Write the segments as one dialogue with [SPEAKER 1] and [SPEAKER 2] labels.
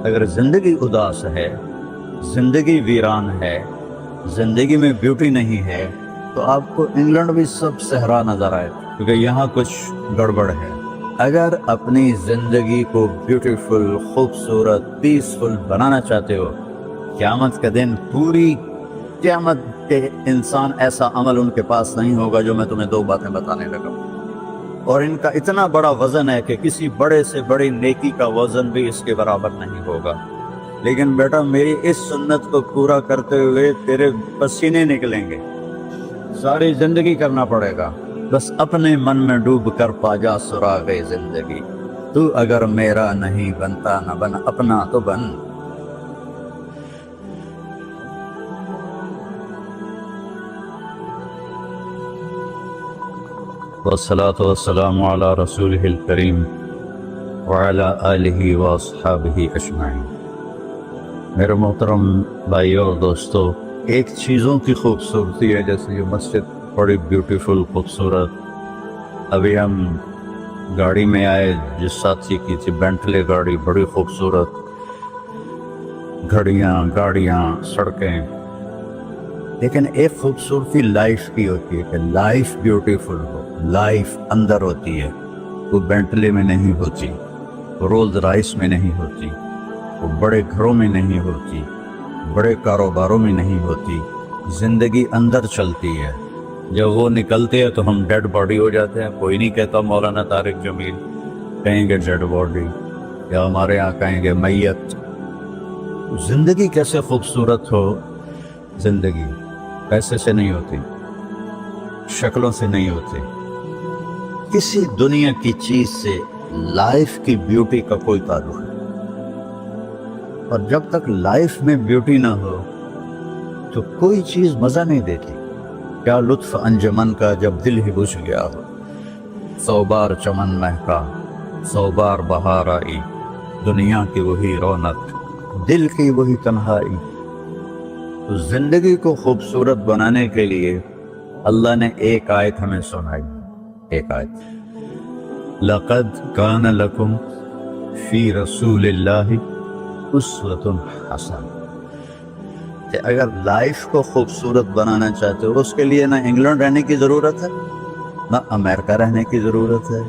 [SPEAKER 1] اگر زندگی اداس ہے، زندگی ویران ہے، زندگی میں بیوٹی نہیں ہے تو آپ کو انگلینڈ بھی سب صحرا نظر آئے، کیونکہ یہاں کچھ گڑبڑ ہے۔ اگر اپنی زندگی کو بیوٹیفل، خوبصورت، پیسفل بنانا چاہتے ہو، قیامت کا دن پوری قیامت کے انسان ایسا عمل ان کے پاس نہیں ہوگا جو میں تمہیں دو باتیں بتانے لگا ہوں، اور ان کا اتنا بڑا وزن ہے کہ کسی بڑے سے بڑی نیکی کا وزن بھی اس کے برابر نہیں ہوگا۔ لیکن بیٹا میری اس سنت کو پورا کرتے ہوئے تیرے پسینے نکلیں گے، ساری زندگی کرنا پڑے گا، بس اپنے من میں ڈوب کر پا جا سراغ زندگی۔ تو اگر میرا نہیں بنتا نہ بن، اپنا تو بن۔ والصلاة والسلام على رسوله الكريم وعلى آلہ واصحابہ اجمعین۔ میرے محترم بھائیو اور دوستو، ایک چیزوں کی خوبصورتی ہے، جیسے یہ مسجد بڑی بیوٹیفل خوبصورت۔ ابھی ہم گاڑی میں آئے، جس ساتھی کی تھی بینٹلے گاڑی، بڑی خوبصورت، گھڑیاں، گاڑیاں، سڑکیں۔ لیکن ایک خوبصورتی لائف کی ہوتی ہے کہ لائف بیوٹیفل ہو، لائف اندر ہوتی ہے، وہ بینٹلے میں نہیں ہوتی، وہ رولز رائس میں نہیں ہوتی، وہ بڑے گھروں میں نہیں ہوتی، بڑے کاروباروں میں نہیں ہوتی۔ زندگی اندر چلتی ہے، جب وہ نکلتے ہیں تو ہم ڈیڈ باڈی ہو جاتے ہیں۔ کوئی نہیں کہتا مولانا طارق جمیل، کہیں گے ڈیڈ باڈی، یا ہمارے یہاں کہیں گے میت۔ زندگی کیسے خوبصورت ہو؟ زندگی پیسے سے نہیں ہوتی، شکلوں سے نہیں ہوتی، کسی دنیا کی چیز سے لائف کی بیوٹی کا کوئی تعلق نہیں۔ اور جب تک لائف میں بیوٹی نہ ہو تو کوئی چیز مزہ نہیں دیتی۔ کیا لطف انجمن کا جب دل ہی بجھ گیا ہو، 100 بار چمن مہکا، 100 بار بہار آئی، دنیا کی وہی رونق، دل کی وہی تنہائی۔ تو زندگی کو خوبصورت بنانے کے لیے اللہ نے ایک آیت ہمیں سنائی، ایک آیت، لَقَدْ كَانَ لَكُمْ فِي رَسُولِ اللَّهِ أُسْوَةٌ حَسَنَةٌ۔ کہ اگر لائف کو خوبصورت بنانا چاہتے ہو، اس کے لیے نہ انگلینڈ رہنے کی ضرورت ہے، نہ امریکہ رہنے کی ضرورت ہے۔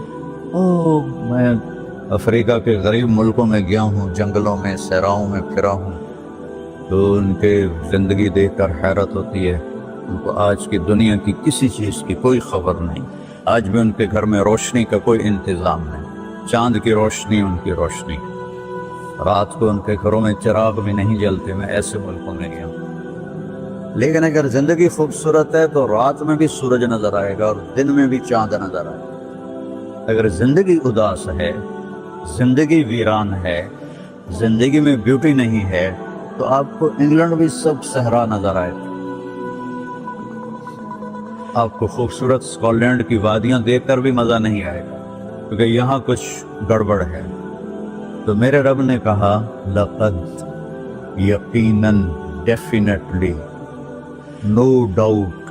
[SPEAKER 1] میں افریقہ کے غریب ملکوں میں گیا ہوں، جنگلوں میں، صحراؤں میں پھرا ہوں، تو ان کے زندگی دیکھ کر حیرت ہوتی ہے۔ ان کو آج کی دنیا کی کسی چیز کی کوئی خبر نہیں، آج بھی ان کے گھر میں روشنی کا کوئی انتظام نہیں، چاند کی روشنی ان کی روشنی، رات کو ان کے گھروں میں چراغ بھی نہیں جلتے۔ میں ایسے ملکوں میں گیا ہوں۔ لیکن اگر زندگی خوبصورت ہے تو رات میں بھی سورج نظر آئے گا اور دن میں بھی چاند نظر آئے گا۔ اگر زندگی اداس ہے، زندگی ویران ہے، زندگی میں بیوٹی نہیں ہے تو آپ کو انگلینڈ بھی سب صحرا نظر آئے گا۔ آپ کو خوبصورت اسکاٹ کی وادیاں دیکھ کر بھی مزہ نہیں آئے گا، کیونکہ یہاں کچھ گڑبڑ ہے۔ تو میرے رب نے کہا لقد، یقیناً، ڈیفینیٹلی، نو ڈاؤٹ،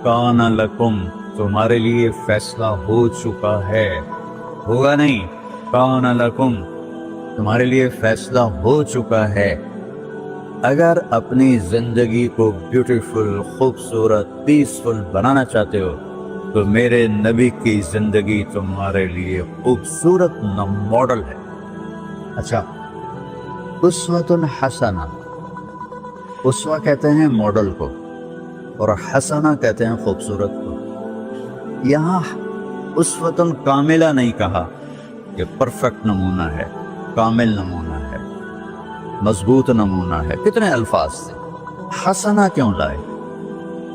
[SPEAKER 1] کان لکم، تمہارے لیے فیصلہ ہو چکا ہے، ہوگا نہیں، کان لکم، تمہارے لیے فیصلہ ہو چکا ہے۔ اگر اپنی زندگی کو بیوٹیفل، خوبصورت، پیسفل بنانا چاہتے ہو تو میرے نبی کی زندگی تمہارے لیے خوبصورت ماڈل ہے۔ اچھا، اسوۃ حسنہ، اسوہ کہتے ہیں ماڈل کو، اور حسنہ کہتے ہیں خوبصورت کو۔ یہاں اسوۃ کاملہ نہیں کہا کہ پرفیکٹ نمونہ ہے، کامل نمونہ ہے، مضبوط نمونہ ہے، کتنے الفاظ سے۔ حسنہ کیوں لائے؟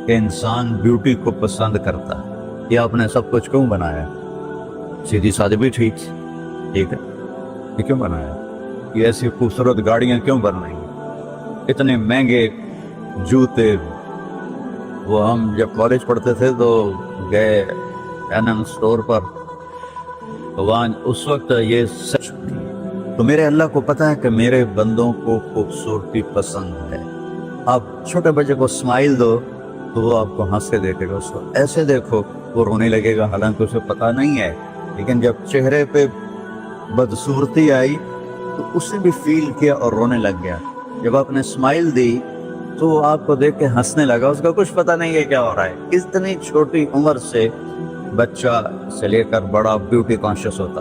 [SPEAKER 1] کہ انسان بیوٹی کو پسند کرتا ہے۔ یہ آپ نے سب کچھ کیوں بنایا؟ سیدھی سادی بھی ٹھیک ہے، یہ کیوں بنایا؟ یہ ایسی خوبصورت گاڑیاں کیوں بن رہی ہیں؟ اتنے مہنگے جوتے۔ وہ ہم جب کالج پڑھتے تھے تو گئے این اسٹور پر، تو وہاں اس وقت یہ سچ تھی۔ تو میرے اللہ کو پتہ ہے کہ میرے بندوں کو خوبصورتی پسند ہے۔ آپ چھوٹے بچے کو اسمائل دو تو وہ آپ کو ہنس کے دیکھے گا، اس کو ایسے دیکھو وہ رونے لگے گا، حالانکہ اسے پتہ نہیں ہے۔ لیکن جب چہرے پہ بدصورتی آئی تو اسے بھی فیل کیا اور رونے لگ گیا. جب آپ نے اسمائل دی تو وہ آپ کو دیکھ کے ہنسنے لگا. اس کا کچھ پتہ نہیں ہے کیا ہو رہا ہے. اتنی چھوٹی عمر سے بچہ سے لے کر بڑا بیوٹی کانشیس ہوتا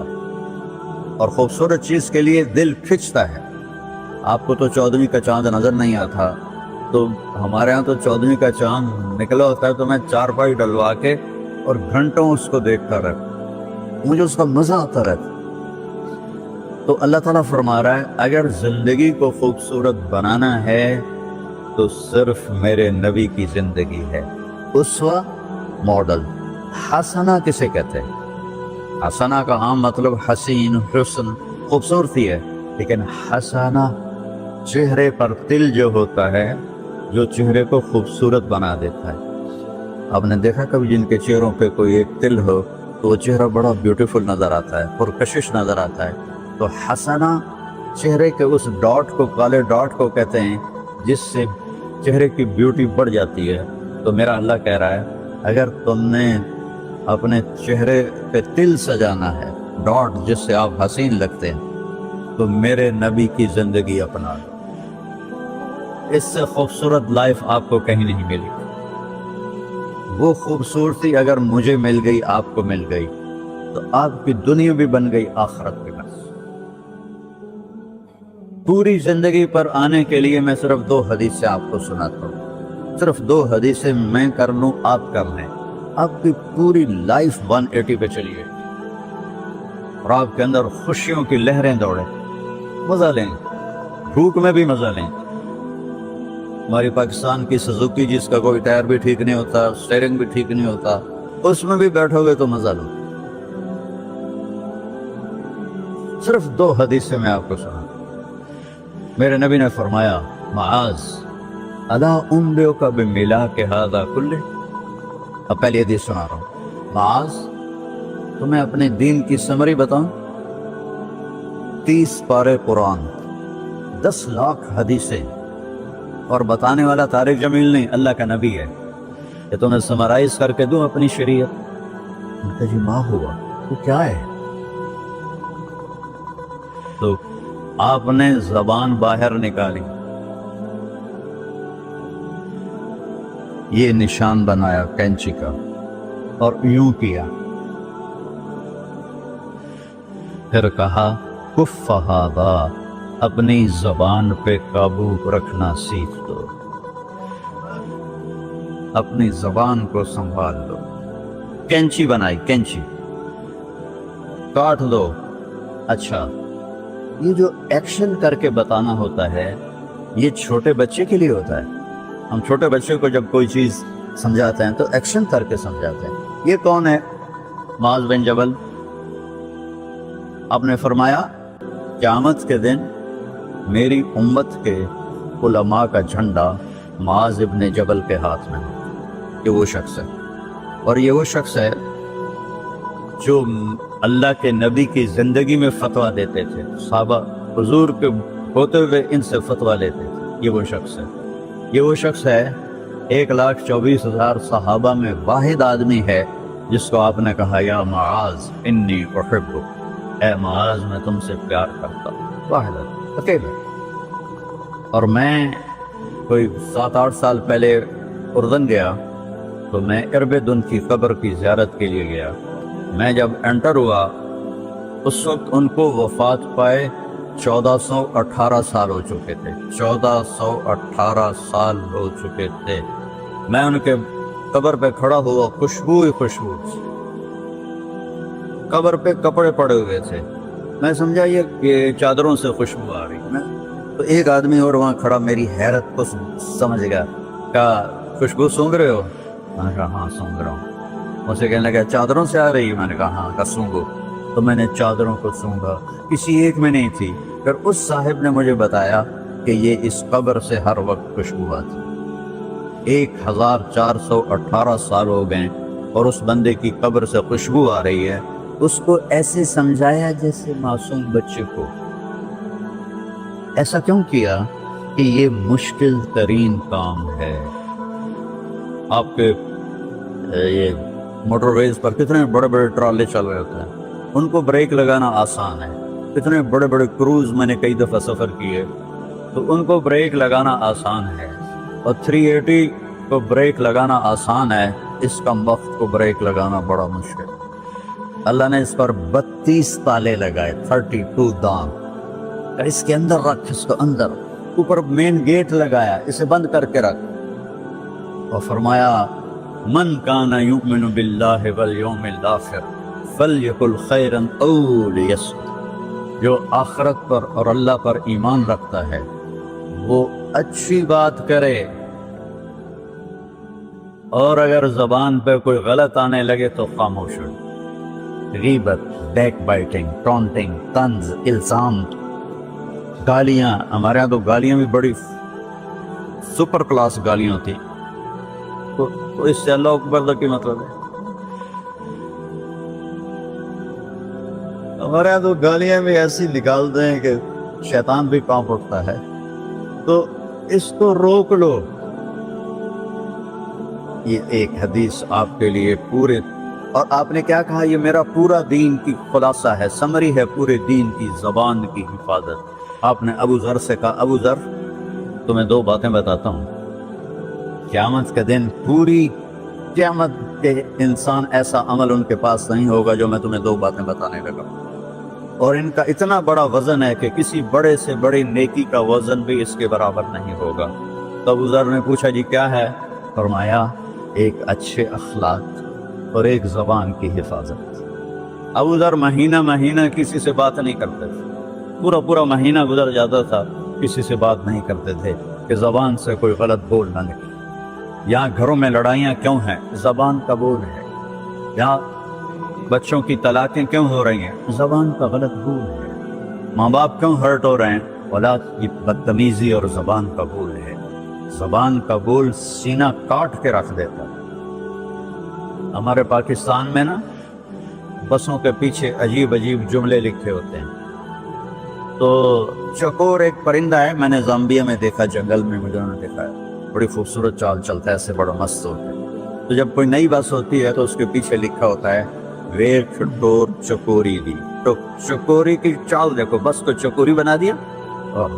[SPEAKER 1] اور خوبصورت چیز کے لیے دل کھنچتا ہے. آپ کو تو 14ویں کا چاند نظر نہیں آتا, تو ہمارے ہاں تو 14ویں کا چاند نکلا ہوتا ہے تو میں چارپائی ڈلوا کے اور گھنٹوں اس کو دیکھتا رہتا, مجھے اس کا مزہ آتا رہتا. تو اللہ تعالیٰ فرما رہا ہے اگر زندگی کو خوبصورت بنانا ہے تو صرف میرے نبی کی زندگی ہے. اسوہ ماڈل. حسنہ کسے کہتے ہیں؟ حسنہ کا عام مطلب حسین, حسن, خوبصورتی ہے. لیکن حسنہ چہرے پر تل جو ہوتا ہے, جو چہرے کو خوبصورت بنا دیتا ہے. آپ نے دیکھا کبھی جن کے چہروں پہ کوئی ایک تل ہو تو وہ چہرہ بڑا بیوٹیفل نظر آتا ہے, پرکشش نظر آتا ہے. تو حسنہ چہرے کے اس ڈاٹ کو, کالے ڈاٹ کو کہتے ہیں جس سے چہرے کی بیوٹی بڑھ جاتی ہے. تو میرا اللہ کہہ رہا ہے اگر تم نے اپنے چہرے پہ تل سجانا ہے, ڈاٹ جس سے آپ حسین لگتے ہیں, تو میرے نبی کی زندگی اپنا لو. اس سے خوبصورت لائف آپ کو کہیں نہیں ملی. وہ خوبصورتی اگر مجھے مل گئی, آپ کو مل گئی, تو آپ کی دنیا بھی بن گئی, آخرت بھی بس. پوری زندگی پر آنے کے لیے میں صرف 2 حدیثیں آپ کو سناتا ہوں. صرف 2 حدیثیں میں کر لوں, آپ کر لیں, آپ کی پوری لائف 180 پہ چلیے اور آپ کے اندر خوشیوں کی لہریں دوڑیں. مزہ لیں, بھوک میں بھی مزہ لیں. ہماری پاکستان کی سزوکی جس کا کوئی ٹائر بھی ٹھیک نہیں ہوتا, سٹیئرنگ بھی ٹھیک نہیں ہوتا, اس میں بھی بیٹھو گے تو مزہ لو. صرف 2 حدیثیں میں آپ کو سنا. میرے نبی نے فرمایا معاذ الا انبئک بملاک ھذا کلہ. اب پہلی حدیث سنا رہا ہوں. معاذ تمہیں اپنے دین کی سمری بتاؤں؟ 30 پارے قرآن, 10 لاکھ حدیثیں, اور بتانے والا طارق جمیل نہیں, اللہ کا نبی ہے. کہ تمہیں سمرائز کر کے دوں اپنی شریعت؟ ان کا جی ماں ہوا تو کیا ہے؟ تو آپ نے زبان باہر نکالی, یہ نشان بنایا کینچی کا اور یوں کیا, پھر کہا کف ھذا, اپنی زبان پہ قابو رکھنا سیکھ دو, اپنی زبان کو سنبھال دو. کینچی بنائی, کینچی کاٹ دو. اچھا, یہ جو ایکشن کر کے بتانا ہوتا ہے یہ چھوٹے بچے کے لیے ہوتا ہے. ہم چھوٹے بچے کو جب کوئی چیز سمجھاتے ہیں تو ایکشن کر کے سمجھاتے ہیں. یہ کون ہے؟ معاذ بن جبل. آپ نے فرمایا قیامت کے دن میری امت کے علماء کا جھنڈا معاذ ابن جبل کے ہاتھ میں ہوگا. یہ وہ شخص ہے, اور یہ وہ شخص ہے جو اللہ کے نبی کی زندگی میں فتویٰ دیتے تھے. صحابہ حضور کے ہوتے ہوئے ان سے فتویٰ لیتے تھے. یہ وہ شخص ہے. یہ وہ شخص ہے 1,24,000 صحابہ میں واحد آدمی ہے جس کو آپ نے کہا یا معاذ انی احبک, اے معاذ میں تم سے پیار کرتا ہوں. واحد اکیلے. اور میں کوئی 7-8 سال پہلے اردن گیا تو میں اربدن کی قبر کی زیارت کے لیے گیا. میں جب انٹر ہوا اس وقت ان کو وفات پائے 1418 سال ہو چکے تھے. 1418 سال ہو چکے تھے. میں ان کے قبر پہ کھڑا ہوا, خوشبو ہی خوشبو, قبر پہ کپڑے پڑے ہوئے تھے. میں سمجھا یہ چادروں سے خوشبو آ رہی ہے. تو ایک آدمی اور وہاں کھڑا میری حیرت کو سمجھ گیا. کہا خوشبو سونگ رہے ہو؟ میں نے کہا ہاں سونگ رہا ہوں. مجھے کہنے لگا چادروں سے آ رہی ہے؟ میں نے کہا ہاں. کہا سونگو. تو میں نے چادروں کو سونگا, کسی ایک میں نہیں تھی. پھر اس صاحب نے مجھے بتایا کہ یہ اس قبر سے ہر وقت خوشبو آتی. 1418 سال ہو گئے اور اس بندے کی قبر سے خوشبو آ رہی ہے. اس کو ایسے سمجھایا جیسے معصوم بچے کو. ایسا کیوں کیا؟ کہ یہ مشکل ترین کام ہے. آپ کے یہ موٹر ویز پر کتنے بڑے بڑے ٹرالے چل رہے ہوتے ہیں, ان کو بریک لگانا آسان ہے. اتنے بڑے بڑے کروز میں نے کئی دفعہ سفر کیے تو ان کو بریک لگانا آسان ہے، اور 380 کو بریک لگانا آسان ہے، اس کم وقت کو بریک لگانا بڑا مشکل۔ اللہ نے اس پر 32 تالے لگائے، 32 دام، اس کے اندر رکھ، اس کو اندر، اوپر مین گیٹ لگایا، اسے بند کر کے رکھ، اور فرمایا من کان یؤمن باللہ والیوم الآخر فلیقل خیرا او لیصمت، جو آخرت پر اور اللہ پر ایمان رکھتا ہے وہ اچھی بات کرے، اور اگر زبان پہ کوئی غلط آنے لگے تو خاموش ہو۔ غیبت، بیک بائٹنگ، ٹونٹنگ، طنز، الزام، گالیاں، ہمارے یہاں تو گالیاں بھی بڑی سپر کلاس گالیاں تھی، تو اس سے اللہ اکبر کا کیا مطلب ہے؟ ہمارے یہاں تو گالیاں بھی ایسی نکالتے ہیں کہ شیطان بھی کانپ اٹھتا ہے، تو اس کو روک لو۔ یہ ایک حدیث آپ کے لیے پورے، اور آپ نے کیا کہا؟ یہ میرا پورا دین کی خلاصہ ہے، سمری ہے پورے دین کی، زبان کی حفاظت۔ آپ نے ابو ذر سے کہا ابو ذر تمہیں 2 باتیں بتاتا ہوں، قیامت کے دن پوری قیامت کے انسان ایسا عمل ان کے پاس نہیں ہوگا جو میں تمہیں 2 باتیں بتانے لگا، اور ان کا اتنا بڑا وزن ہے کہ کسی بڑے سے بڑی نیکی کا وزن بھی اس کے برابر نہیں ہوگا۔ تو ابو ذر نے پوچھا جی کیا ہے؟ فرمایا ایک اچھے اخلاق اور ایک زبان کی حفاظت۔ ابو ذر مہینہ مہینہ کسی سے بات نہیں کرتے تھے، پورا مہینہ گزر جاتا تھا کسی سے بات نہیں کرتے تھے کہ زبان سے کوئی غلط بول نہ نکلے۔ یہاں گھروں میں لڑائیاں کیوں ہیں؟ زبان کا بول ہے۔ یہاں بچوں کی طلاقیں کیوں ہو رہی ہیں؟ زبان کا غلط بول ہے۔ ماں باپ کیوں ہرٹ ہو رہے ہیں؟ اولاد کی بدتمیزی اور زبان کا بول ہے۔ زبان کا بول سینہ کاٹ کے رکھ دیتا ہے۔ ہمارے پاکستان میں نا بسوں کے پیچھے عجیب عجیب جملے لکھے ہوتے ہیں، تو چکور ایک پرندہ ہے، میں نے زامبیا میں دیکھا، جنگل میں مجھے انہوں نے دیکھا ہے، بڑی خوبصورت چال چلتا ہے، ایسے بڑا مست ہوتا ہے۔ تو جب کوئی نئی بس ہوتی ہے تو اس کے پیچھے لکھا ہوتا ہے ویٹ ڈور چکوری دی، تو چکوری کی چال دیکھو، بس کو چکوری بنا دیا اور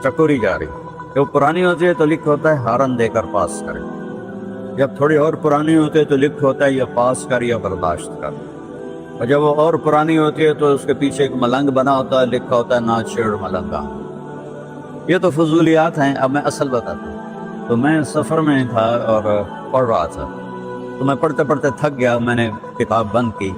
[SPEAKER 1] چکوری جا رہی۔ جب پرانی ہوتی ہے تو لکھا ہوتا ہے ہارن دے کر پاس کرے، جب تھوڑی اور پرانی ہوتی ہے تو لکھا ہوتا ہے یا پاس کر یا برداشت کر، اور جب وہ اور پرانی ہوتی ہے تو اس کے پیچھے ایک ملنگ بنا ہوتا ہے، لکھا ہوتا ہے نا چھیڑ ملنگا۔ یہ تو فضولیات ہیں، اب میں اصل بتاتا ہوں۔ تو میں سفر میں تھا اور پڑھ رہا تھا، تو میں پڑھتے پڑھتے تھک گیا، میں نے کتاب بند کی